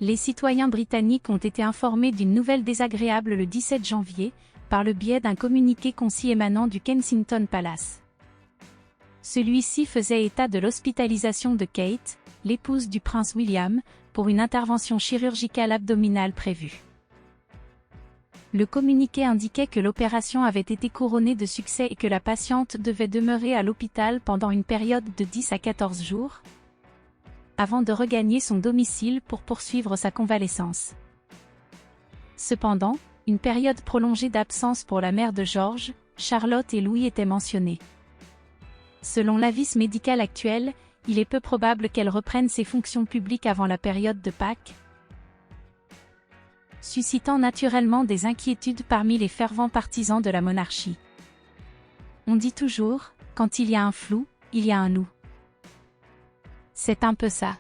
Les citoyens britanniques ont été informés d'une nouvelle désagréable le 17 janvier, par le biais d'un communiqué concis émanant du Kensington Palace. Celui-ci faisait état de l'hospitalisation de Kate, l'épouse du prince William, pour une intervention chirurgicale abdominale prévue. Le communiqué indiquait que l'opération avait été couronnée de succès et que la patiente devait demeurer à l'hôpital pendant une période de 10 à 14 jours, avant de regagner son domicile pour poursuivre sa convalescence. Cependant, une période prolongée d'absence pour la mère de George, Charlotte et Louis était mentionnée. Selon l'avis médical actuel, il est peu probable qu'elle reprenne ses fonctions publiques avant la période de Pâques, suscitant naturellement des inquiétudes parmi les fervents partisans de la monarchie. On dit toujours, quand il y a un flou, il y a un loup. C'est un peu ça.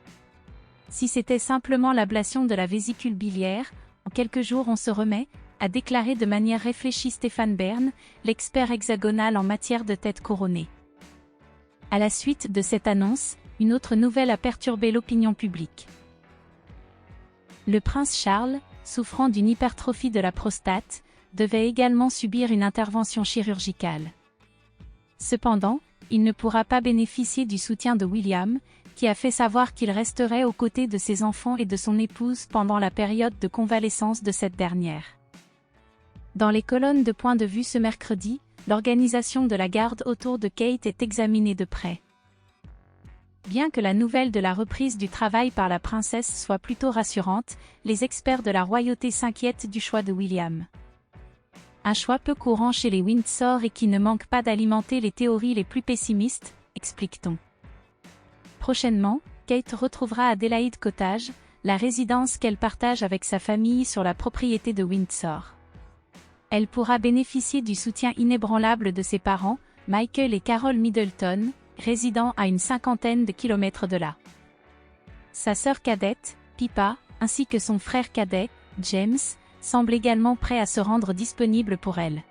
Si c'était simplement l'ablation de la vésicule biliaire, en quelques jours on se remet, a déclaré de manière réfléchie Stéphane Bern, l'expert hexagonal en matière de tête couronnée. À la suite de cette annonce, une autre nouvelle a perturbé l'opinion publique. Le prince Charles, souffrant d'une hypertrophie de la prostate, devait également subir une intervention chirurgicale. Cependant, il ne pourra pas bénéficier du soutien de William, qui a fait savoir qu'il resterait aux côtés de ses enfants et de son épouse pendant la période de convalescence de cette dernière. Dans les colonnes de Point de vue ce mercredi, l'organisation de la garde autour de Kate est examinée de près. Bien que la nouvelle de la reprise du travail par la princesse soit plutôt rassurante, les experts de la royauté s'inquiètent du choix de William. Un choix peu courant chez les Windsor et qui ne manque pas d'alimenter les théories les plus pessimistes, explique-t-on. Prochainement, Kate retrouvera Adélaïde Cottage, la résidence qu'elle partage avec sa famille sur la propriété de Windsor. Elle pourra bénéficier du soutien inébranlable de ses parents, Michael et Carol Middleton, résidant à une 50aine de kilomètres de là. Sa sœur cadette, Pippa, ainsi que son frère cadet, James, semblent également prêts à se rendre disponibles pour elle.